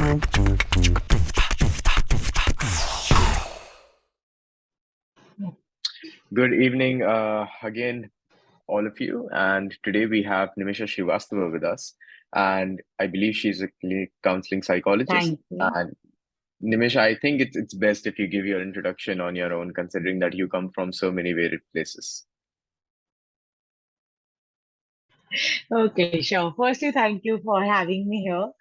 Good evening, again, all of you. And today we have Nimisha Shrivastava with us. And I believe she's a counseling psychologist. Thank you. And Nimisha, I think it's best if you give your introduction on your own, considering that you come from so many varied places. Okay, sure. Firstly, thank you for having me here.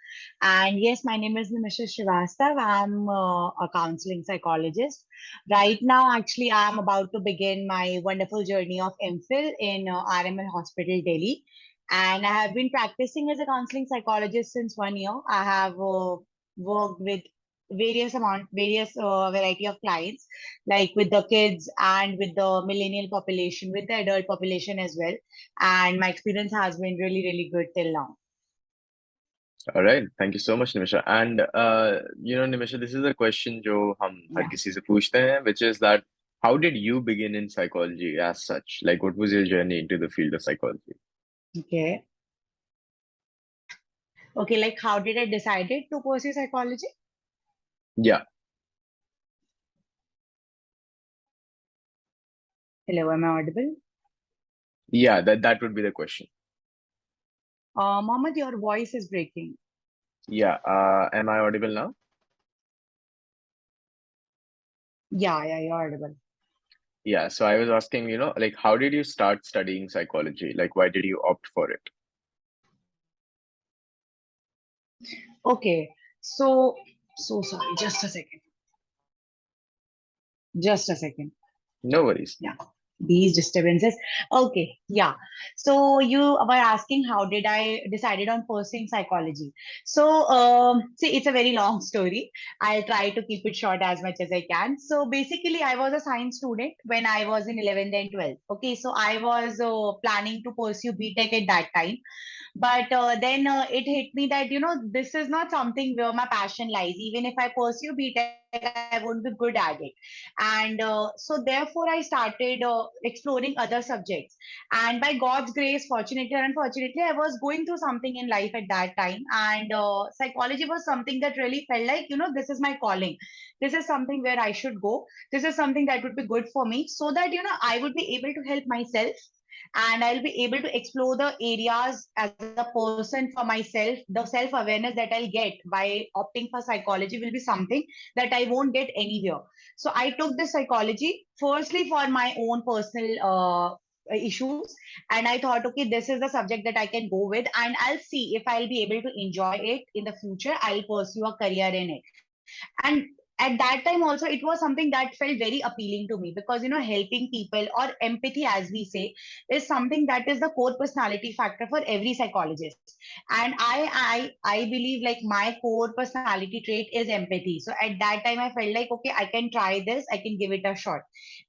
And yes, my name is Nimisha Shrivastava. I'm a counseling psychologist. Right now, actually, I'm about to begin my wonderful journey of MPhil in RML Hospital, Delhi. And I have been practicing as a counseling psychologist since 1 year. I have worked with various variety of clients, like with the kids and with the millennial population, with the adult population as well. And my experience has been really, really good till now. All right. Thank you so much, Nimisha. And Nimisha, this is a question जो हम हर Yeah. किसी से पूछते हैं, which is that how did you begin in psychology as such? Like, what was your journey into the field of psychology? Okay. Okay, like how did I decided to pursue psychology? Yeah, Hello, am I audible? yeah, that would be the question. Mohammed, your voice is breaking. Yeah, am I audible now? Yeah, you're audible. Yeah, so I was asking, like, how did you start studying psychology? Like, why did you opt for it? Okay, so sorry, just a second. Just a second. No worries. Yeah, these disturbances. Okay, yeah. So you were asking how did I decided on pursuing psychology. So see, it's a very long story. I'll try to keep it short as much as I can. So basically, I was a science student when I was in 11th and 12th. Okay, so I was planning to pursue BTech at that time. But then it hit me that, this is not something where my passion lies. Even if I pursue BTech, I won't be good at it. And so therefore, I started exploring other subjects. And by God's grace, fortunately or unfortunately, I was going through something in life at that time. And psychology was something that really felt like, this is my calling. This is something where I should go. This is something that would be good for me so that, I would be able to help myself and I'll be able to explore the areas as a person for myself. The self awareness that I'll get by opting for psychology will be something that I won't get anywhere. So I took this psychology firstly for my own personal issues, and I thought, okay, this is the subject that I can go with, and I'll see if I'll be able to enjoy it in the future. I'll pursue a career in it. And at that time also it was something that felt very appealing to me because helping people or empathy, as we say, is something that is the core personality factor for every psychologist. And I believe like my core personality trait is empathy. So at that time I felt like, okay, I can try this, I can give it a shot.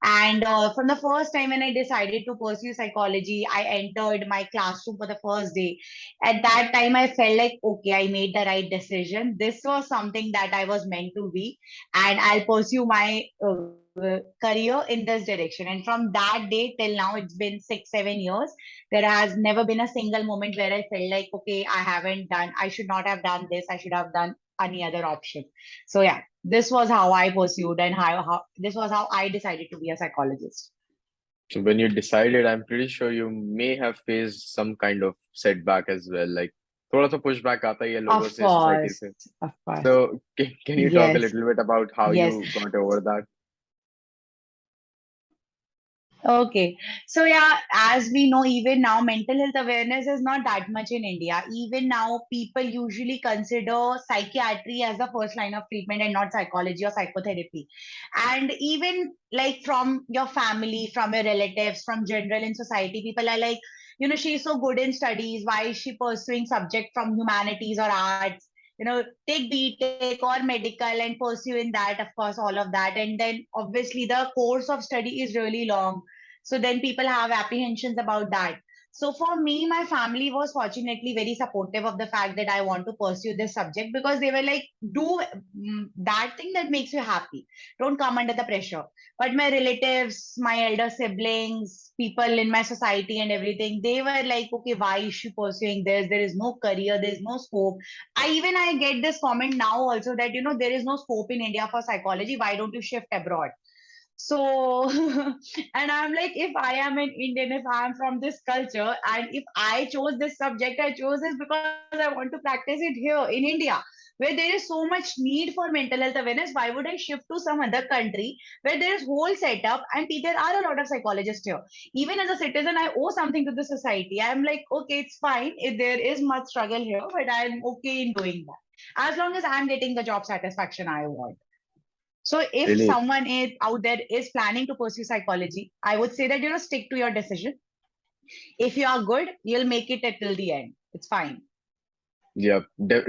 And from the first time when I decided to pursue psychology, I entered my classroom for the first day. At that time I felt like, okay, I made the right decision. This was something that I was meant to be, and I'll pursue my career in this direction. And from that day till now, it's been 6 7 years. There has never been a single moment where I felt like, okay, I should not have done this, I should have done any other option. So yeah, this was how I pursued, and how this was how I decided to be a psychologist. So when you decided, I'm pretty sure you may have faced some kind of setback as well. Like, थोड़ा सा pushback आता ही है लोगों Of से, society course, से. of course. So can you talk a Yes, little bit about how yes. you got over that? Okay. So yeah, as we know, even now, mental health awareness is not that much in India. Even now, people usually consider psychiatry as the first line of treatment and not psychology or psychotherapy. And even like from your family, from your relatives, from general in society, people are like, she's so good in studies. Why is she pursuing subject from humanities or arts? Take BTech or medical and pursue in that, of course, all of that. And then obviously the course of study is really long. So then people have apprehensions about that. So for me, my family was fortunately very supportive of the fact that I want to pursue this subject, because they were like, do that thing that makes you happy. Don't come under the pressure. But my relatives, my elder siblings, people in my society and everything, they were like, okay, why is she pursuing this? There is no career, there is no scope. I get this comment now also that, there is no scope in India for psychology. Why don't you shift abroad? So, and I'm like, if I am an Indian, if I'm from this culture, and if I chose this subject, I chose this because I want to practice it here in India, where there is so much need for mental health awareness. Why would I shift to some other country where there is whole setup and there are a lot of psychologists here? Even as a citizen, I owe something to the society. I'm like, okay, it's fine if there is much struggle here, but I'm okay in doing that as long as I'm getting the job satisfaction I want. So if Really, someone is out there is planning to pursue psychology, I would say that, stick to your decision. If you are good, you'll make it till the end. It's fine. yeah,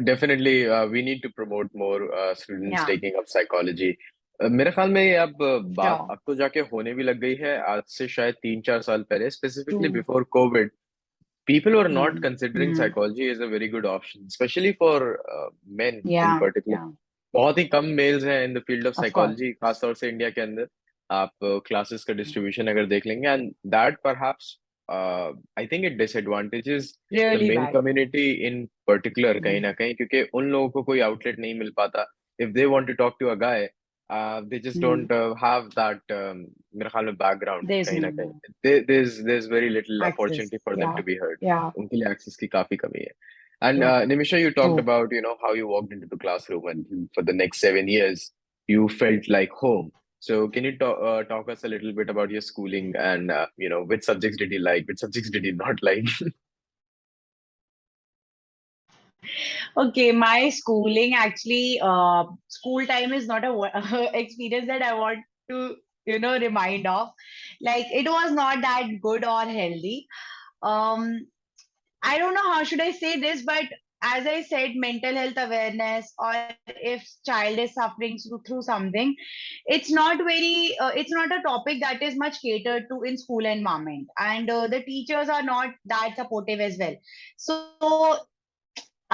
definitely. We need to promote more students Yeah, taking up psychology. मेरे ख्याल में ये अब बात sure. अब तो जाके होने भी लग गई है आज से शायद 3-4 साल पहले specifically True. Before Covid people were not Hmm. considering Hmm. psychology as a very good option, especially for men in Yeah, particular. yeah, बहुत ही कम मेल्स हैं in the field of of course. Psychology खासतौर से India के अंदर आप classes का distribution अगर देख लेंगे and that perhaps I think it disadvantages the Really male bad. Community in particular कहीं ना Hmm. कहीं क्योंकि उन लोगों को कोई आउटलेट नहीं मिल पाता if they want to talk to a guy they just Hmm. don't have that मेरे ख्याल में background There's कहीं ना no कहीं there's very little access. opportunity for them Yeah, to be heard yeah, उनके लिए access की काफी कमी है and true, Nimisha, you talked true. about, how you walked into the classroom and for the next 7 years, you felt like home. So can you talk us a little bit about your schooling and, which subjects did you like, which subjects did you not like? Okay, my schooling actually, school time is not a experience that I want to, remind of. Like, it was not that good or healthy. Um, I don't know how should I say this, but as I said, mental health awareness, or if child is suffering through something, it's not a topic that is much catered to in school environment, and the teachers are not that supportive as well. So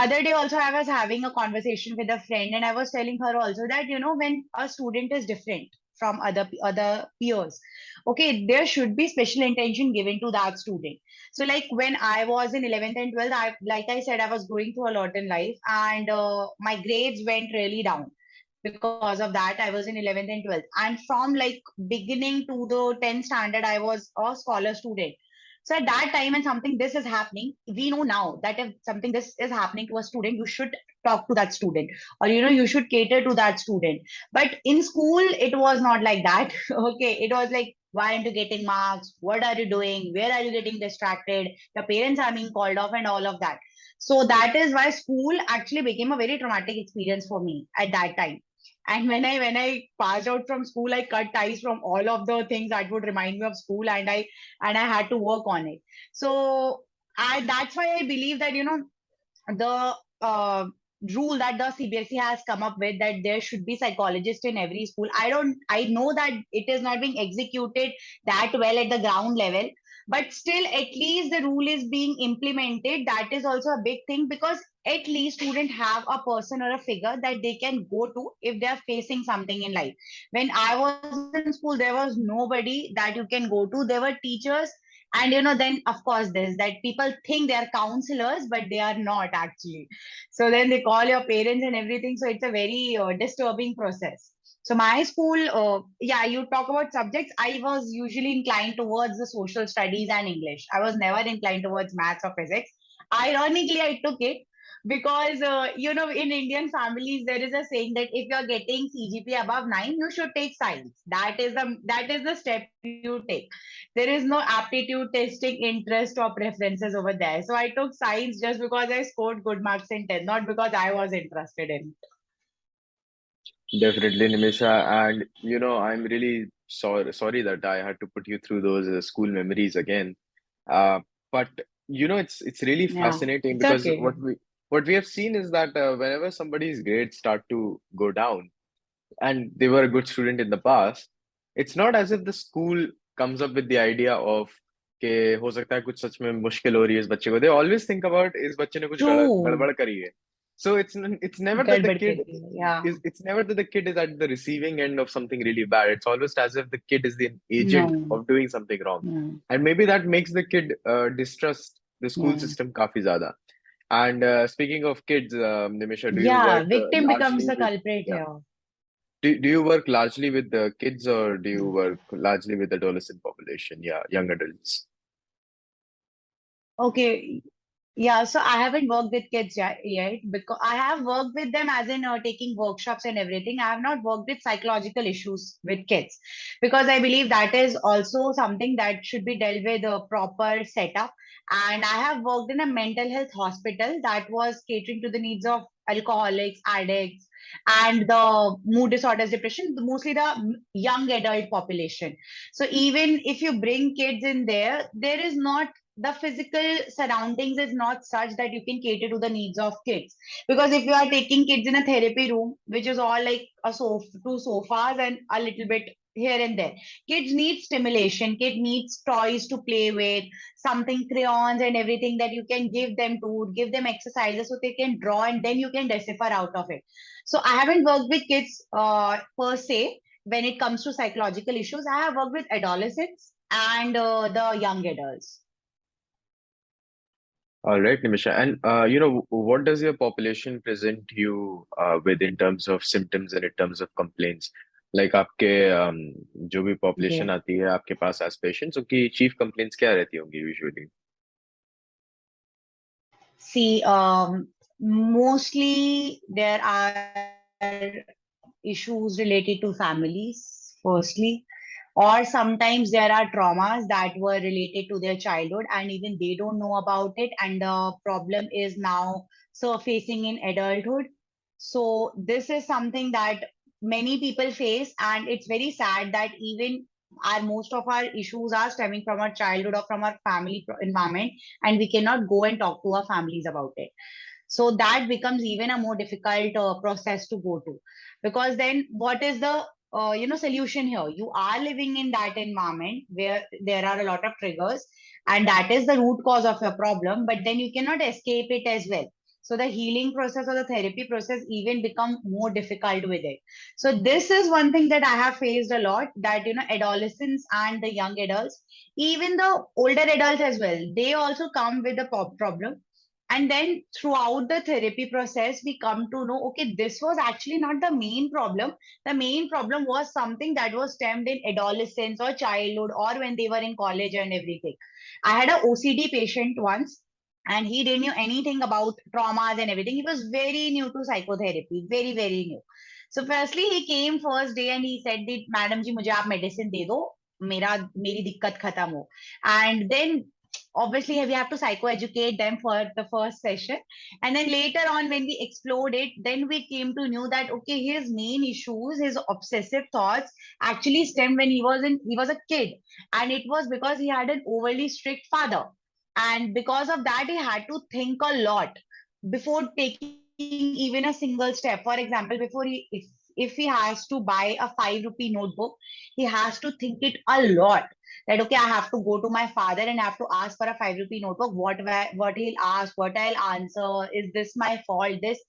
other day also I was having a conversation with a friend, and I was telling her also that, when a student is different from other peers, okay, there should be special attention given to that student. So like when I was in 11th and 12th, I like I said, I was going through a lot in life, and my grades went really down. Because of that, I was in 11th and 12th, and from like beginning to the 10th standard, I was a scholar student. So at that time, when something this is happening, we know now that if something this is happening to a student, you should talk to that student, or you should cater to that student. But in school, it was not like that. Okay, it was like, why aren't you getting marks? What are you doing? Where are you getting distracted? Your parents are being called off, and all of that. So that is why school actually became a very traumatic experience for me at that time. And when I passed out from school, I cut ties from all of the things that would remind me of school, and I had to work on it. So that's why I believe that, the rule that the CBSE has come up with, that there should be psychologists in every school. I know that it is not being executed that well at the ground level, but still at least the rule is being implemented. That is also a big thing, because at least students have a person or a figure that they can go to if they are facing something in life. When I was in school, there was nobody that you can go to. There were teachers, and then of course this, that people think they are counselors, but they are not actually. So then they call your parents and everything, so it's a very disturbing process. So my school, yeah, you talk about subjects, I was usually inclined towards the social studies and English. I was never inclined towards maths or physics. Ironically, I took it because in Indian families there is a saying that if you're getting CGP above 9, you should take science. That is the step you take. There is no aptitude testing, interest, or preferences over there. So I took science just because I scored good marks in 10, not because I was interested in. Definitely, Nimisha. And, I'm really sorry that I had to put you through those school memories again. Uh, but, it's really Yeah, fascinating it's because okay. what we have seen is that whenever somebody's grades start to go down, and they were a good student in the past, it's not as if the school comes up with the idea of, कि हो सकता है कुछ सच में मुश्किल हो रही है इस बच्चे को, they always think about इस बच्चे ने कुछ True. गड़बड़ करी है. So it's never that the गड़बड़ kid करिए. Yeah. it's never that the kid is at the receiving end of something really bad. It's always as if the kid is the agent No. of doing something wrong. No. And maybe that makes the kid distrust the school Yeah. system काफी ज्यादा. And speaking of kids, Nimisha, do you Yeah. work Victim becomes largely the with, culprit yeah. here. Do you work largely with the kids or do you Yeah. work largely with adolescent population? Yeah, young adults. Okay. Yeah, so I haven't worked with kids yet because I have worked with them as in taking workshops and everything. I have not worked with psychological issues with kids because I believe that is also something that should be dealt with a proper setup. And I have worked in a mental health hospital that was catering to the needs of alcoholics, addicts, and the mood disorders, depression, mostly the young adult population. So even if you bring kids in there, there is not the physical surroundings is not such that you can cater to the needs of kids, because if you are taking kids in a therapy room which is all like a sofa, two sofas and a little bit here and there, kids need stimulation, kid needs toys to play with, something crayons and everything that you can give them to give them exercises so they can draw and then you can decipher out of it. So I haven't worked with kids per se. When it comes to psychological issues, I have worked with adolescents and the young adults. All right, Nimisha. And what does your population present you with in terms of symptoms and in terms of complaints? Like आपके जो भी population Okay. आती है आपके पास as patients, उनकी chief complaints क्या रहती होंगी usually? See, mostly there are issues related to families, firstly, or sometimes there are traumas that were related to their childhood and even they don't know about it, and the problem is now surfacing in adulthood. So, this is something that many people face, and it's very sad that even our most of our issues are stemming from our childhood or from our family environment, and we cannot go and talk to our families about it. So that becomes even a more difficult process to go to, because then what is the solution here? You are living in that environment where there are a lot of triggers, and that is the root cause of your problem, but then you cannot escape it as well. So the healing process or the therapy process even become more difficult with it. So this is one thing that I have faced a lot, that adolescents and the young adults, even the older adults as well, they also come with a problem. And then throughout the therapy process, we come to know, okay, this was actually not the main problem. The main problem was something that was stemmed in adolescence or childhood or when they were in college and everything. I had a OCD patient once, and he didn't know anything about traumas and everything. He was very new to psychotherapy, very, very new. So firstly, he came first day and he said, Madam ji, mujhe aap medicine de do. मेरी दिक्कत खत्म हो. And then obviously we have to psychoeducate them for the first session, and then later on when we explored it, then we came to know that okay, his main issues, his obsessive thoughts actually stemmed when he was a kid, and it was because he had an overly strict father, and because of that he had to think a lot before taking even a single step. For example, before if he has to buy a 5 rupee notebook, he has to think it a lot, that okay, I have to go to my father and I have to ask for a 5 rupee notebook. What he'll ask, what I'll answer, is this my fault? This.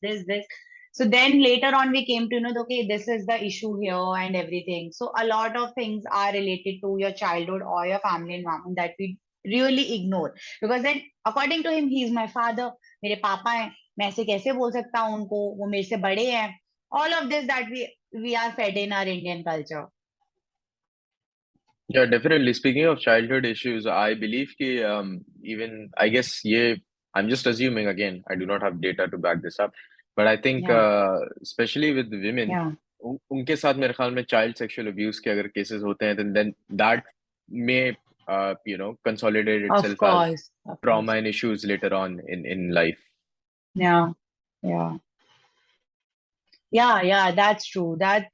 So then later on we came to know that, okay, this is the issue here and everything. So a lot of things are related to your childhood or your family environment that we really ignore, because then according to him, he is my father, मेरे पापा हैं, मैं ऐसे कैसे बोल सकता हूँ उनको, वो मेरे से बड़े हैं. All of this that we are fed in our Indian culture. Yeah, definitely. Speaking of childhood issues, I believe कि even I guess ये I'm just assuming again. I do not have data to back this up, but I think Yeah, especially with women, yeah. उनके साथ मेरे ख्याल में child sexual abuse के अगर cases होते हैं, then that may consolidate Of itself as course, of trauma course. and issues later on in life. Yeah, yeah, yeah. That's true. That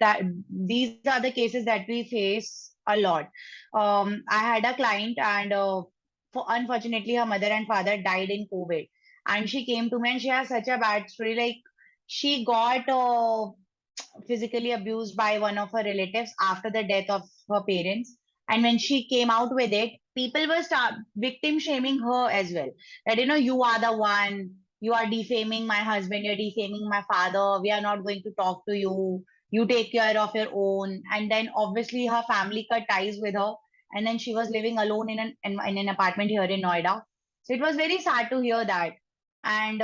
these are the cases that we face a lot. I had a client, and for unfortunately, her mother and father died in COVID, and she came to me, and she has such a bad story. Like she got physically abused by one of her relatives after the death of her parents. And when she came out with it, people were victim shaming her as well. That, you are the one, you are defaming my husband, you're defaming my father, we are not going to talk to you, you take care of your own. And then obviously her family cut ties with her. And then she was living alone in an apartment here in Noida. So it was very sad to hear that. And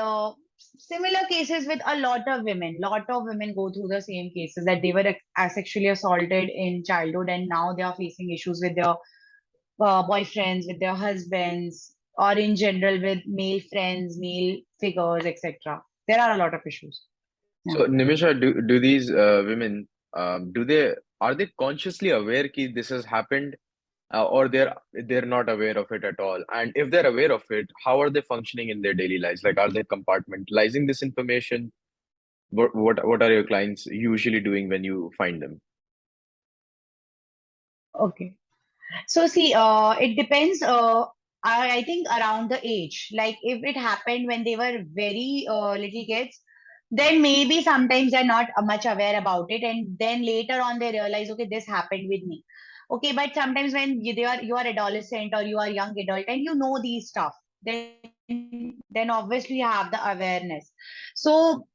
similar cases with a lot of women. Lot of women go through the same cases, that they were sexually assaulted in childhood, and now they are facing issues with their boyfriends, with their husbands, or in general with male friends, male figures, etc. There are a lot of issues. Yeah. So, Nimisha, do these women do they are they consciously aware that this has happened, or they're not aware of it at all? And if they're aware of it, how are they functioning in their daily lives? Like, are they compartmentalizing this information? What are your clients usually doing when you find them? Okay. So see, it depends. I think around the age. Like if it happened when they were very little kids, then maybe sometimes they're not much aware about it, and then later on they realize, okay, this happened with me. Okay, but sometimes when you are adolescent or you are young adult and you know these stuff, then obviously you have the awareness. So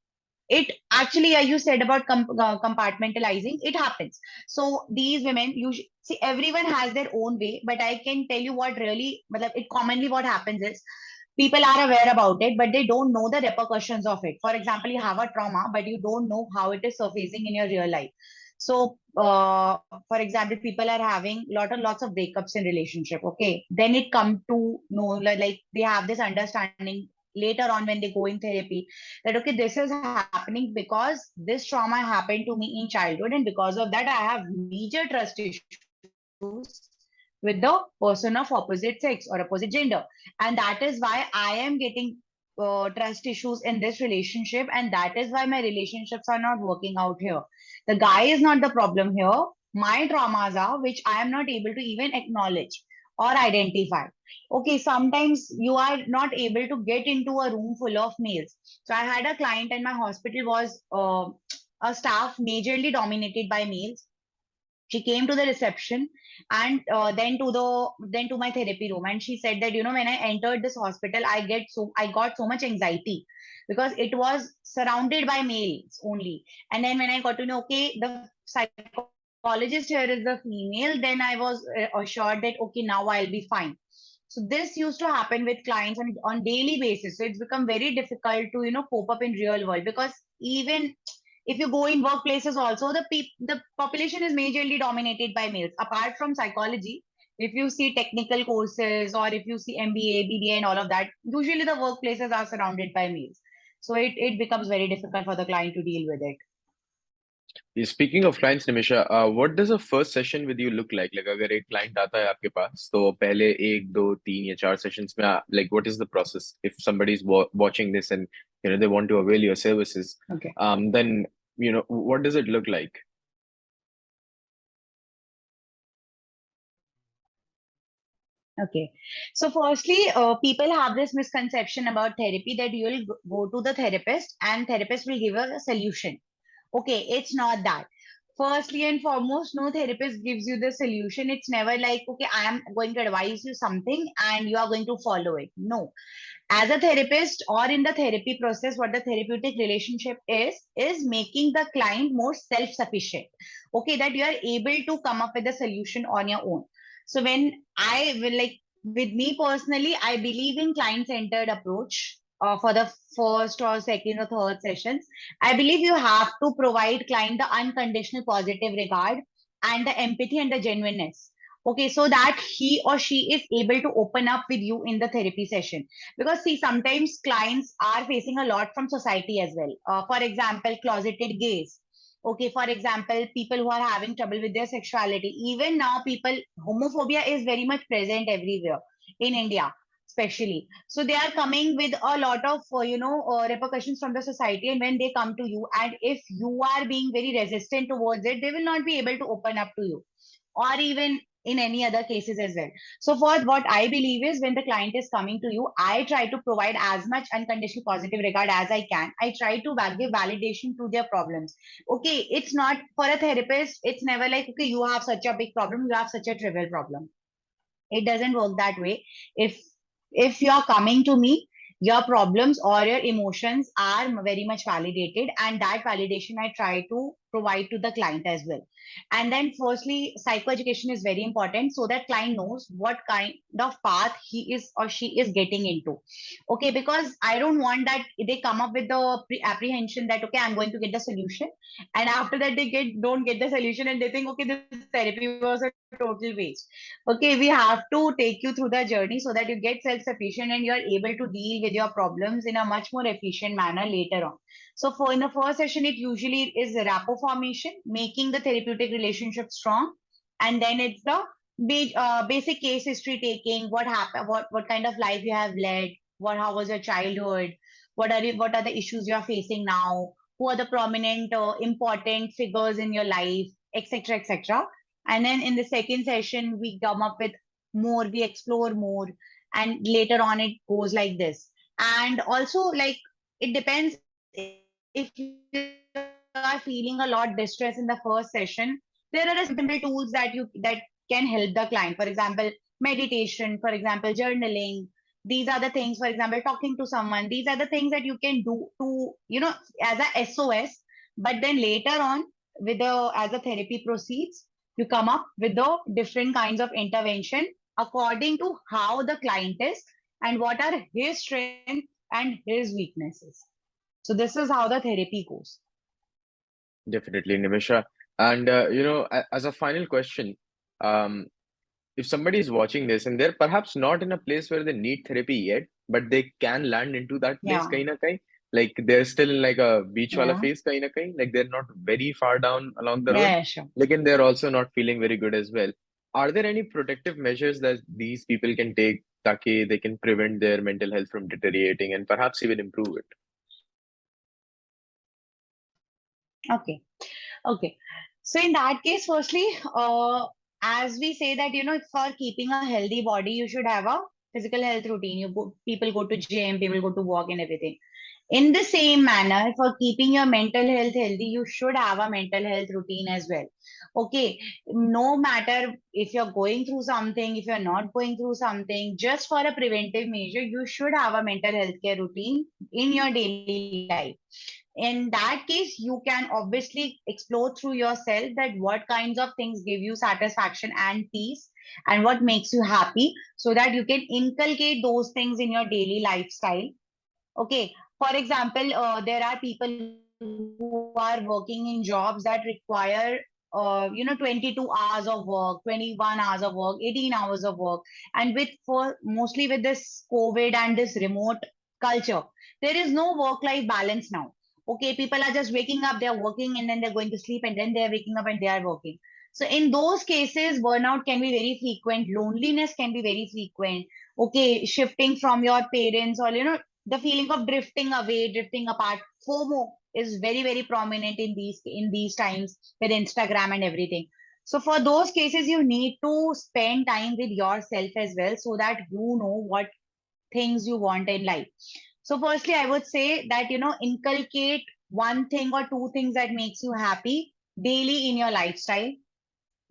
it actually, you said about compartmentalizing, it happens. So these women, see, everyone has their own way, but I can tell you what really, it commonly what happens is people are aware about it, but they don't know the repercussions of it. For example, you have a trauma, but you don't know how it is surfacing in your real life. So, for example, people are having lots of breakups in relationship. Okay, then it come to know, like they have this understanding later on when they go in therapy, that okay, this is happening because this trauma happened to me in childhood, and because of that I have major trust issues with the person of opposite sex or opposite gender. And that is why I am getting trust issues in this relationship, and that is why my relationships are not working out here. The guy is not the problem here. My traumas are, which I am not able to even acknowledge or identify. Okay, sometimes you are not able to get into a room full of males. So I had a client, and my hospital was a staff majorly dominated by males. She came to the reception, and then to my therapy room, and she said that, when I entered this hospital, I got so much anxiety because it was surrounded by males only. And then when I got to know, okay, the psychologist here is the female, then I was assured that okay, now I'll be fine. So this used to happen with clients on daily basis. So it's become very difficult to, cope up in real world, because even if you go in workplaces also, the population is majorly dominated by males. Apart from psychology, if you see technical courses, or if you see MBA, BBA, and all of that, usually the workplaces are surrounded by males. So it becomes very difficult for the client to deal with it. Speaking of clients, Nimisha, what does a first session with you look like? Like, अगर एक client आता है आपके पास, तो पहले एक, दो, तीन या चार sessions में, like, what is the process? If somebody is watching this and they want to avail your services, Okay. then what does it look like? Okay. So firstly, people have this misconception about therapy, that you will go to the therapist and therapist will give us a solution. Okay, it's not that. Firstly and foremost, no therapist gives you the solution. It's never like, okay, I am going to advise you something and you are going to follow it. No. As a therapist or in the therapy process, what the therapeutic relationship is making the client more self-sufficient. Okay, that you are able to come up with a solution on your own. So when I will, like, with me personally, I believe in client-centered approach for the first or second or third sessions. I believe you have to provide client the unconditional positive regard and the empathy and the genuineness. Okay, so that he or she is able to open up with you in the therapy session. Because see, sometimes clients are facing a lot from society as well. For example, closeted gays. Okay, for example, people who are having trouble with their sexuality. Even now, homophobia is very much present everywhere in India, especially. So they are coming with a lot of, repercussions from the society. And when they come to you, and if you are being very resistant towards it, they will not be able to open up to you. Or even in any other cases as well. So for what I believe is, when the client is coming to you, I try to provide as much unconditional positive regard as I can. I try to give validation to their problems. Okay, it's not for a therapist, it's never like, okay, you have such a big problem, you have such a trivial problem. It doesn't work that way. If you're coming to me, your problems or your emotions are very much validated, and that validation I try to provide to the client as well. And then firstly, psychoeducation is very important, so that client knows what kind of path he is or she is getting into. Okay, because I don't want that they come up with the apprehension that, okay, I'm going to get the solution, and after that they don't get the solution, and they think, okay, this therapy was a total waste. Okay, we have to take you through the journey so that you get self-sufficient and you're able to deal with your problems in a much more efficient manner later on. So for in the first session, it usually is a rapport formation, making the therapeutic relationship strong. And then it's the basic case history taking, what happened, what kind of life you have led, how was your childhood, what are the issues you are facing now, who are the prominent important figures in your life, etc., etc. And then in the second session, we come up with more, we explore more, and later on it goes like this. And also, like, it depends. If you are feeling a lot distress in the first session, there are simple tools that can help the client. For example, meditation, for example, journaling. These are the things, for example, talking to someone. These are the things that you can do to, as a SOS. But then later on, as a therapy proceeds, you come up with the different kinds of intervention according to how the client is and what are his strengths and his weaknesses. So this is how the therapy goes. Definitely, Nimisha. And as a final question, um, if somebody is watching this and they're perhaps not in a place where they need therapy yet, but they can land into that place, Yeah, kahin na kahin, like they're still in like a beach wala yeah, phase, kahin na kahin, like they're not very far down along the road, yeah, sure. like and they're also not feeling very good as well. Are there any protective measures that these people can take, taki they can prevent their mental health from deteriorating and perhaps even improve it? Okay. Okay. So in that case, firstly, as we say that, for keeping a healthy body, you should have a physical health routine. People go to gym, people go to walk and everything. In the same manner, for keeping your mental health healthy, you should have a mental health routine as well. Okay. No matter if you're going through something, if you're not going through something, just for a preventive measure, you should have a mental health care routine in your daily life. In that case, you can obviously explore through yourself that what kinds of things give you satisfaction and peace and what makes you happy, so that you can inculcate those things in your daily lifestyle. Okay. For example, there are people who are working in jobs that require 22 hours of work, 21 hours of work, 18 hours of work. And mostly with this COVID and this remote culture, there is no work-life balance now. Okay, people are just waking up, they're working, and then they're going to sleep, and then they're waking up and they are working. So in those cases, burnout can be very frequent, loneliness can be very frequent. Okay, shifting from your parents, or the feeling of drifting away, drifting apart. FOMO is very, very prominent in these times with Instagram and everything. So for those cases, you need to spend time with yourself as well, so that you know what things you want in life. So firstly, I would say that, inculcate one thing or two things that makes you happy daily in your lifestyle.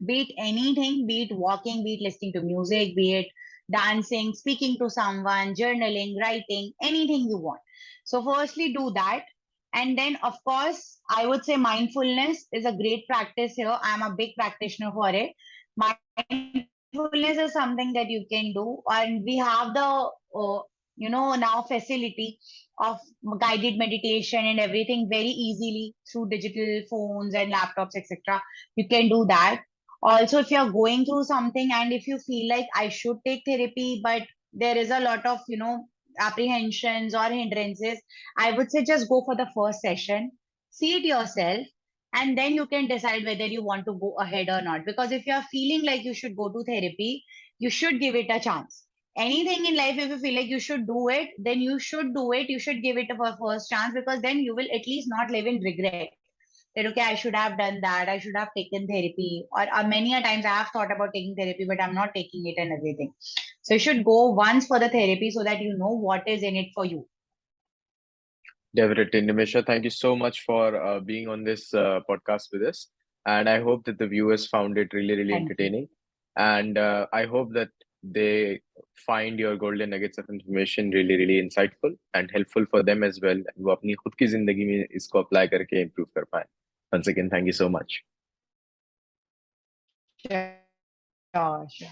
Be it anything, be it walking, be it listening to music, be it dancing, speaking to someone, journaling, writing, anything you want. So firstly, do that. And then, of course, I would say mindfulness is a great practice here. I'm a big practitioner for it. Mindfulness is something that you can do, and we have now facility of guided meditation and everything very easily through digital phones and laptops, etc. You can do that. Also, if you're going through something and if you feel like I should take therapy, but there is a lot of, apprehensions or hindrances, I would say just go for the first session, see it yourself, and then you can decide whether you want to go ahead or not. Because if you're feeling like you should go to therapy, you should give it a chance. Anything in life, if you feel like you should do it, then you should do it. You should give it a first chance, because then you will at least not live in regret. that okay, I should have done that, I should have taken therapy, or many a times I have thought about taking therapy, but I'm not taking it and everything. So you should go once for the therapy so that you know what is in it for you. Definitely, Nimisha. Thank you so much for being on this podcast with us. And I hope that the viewers found it really, really Thank you. entertaining. And I hope that they find your golden nuggets of information really, really insightful and helpful for them as well. वो अपनी खुद की जिंदगी में इसको apply करके improve कर पाए. Once again, thank you so much. Sure, sure.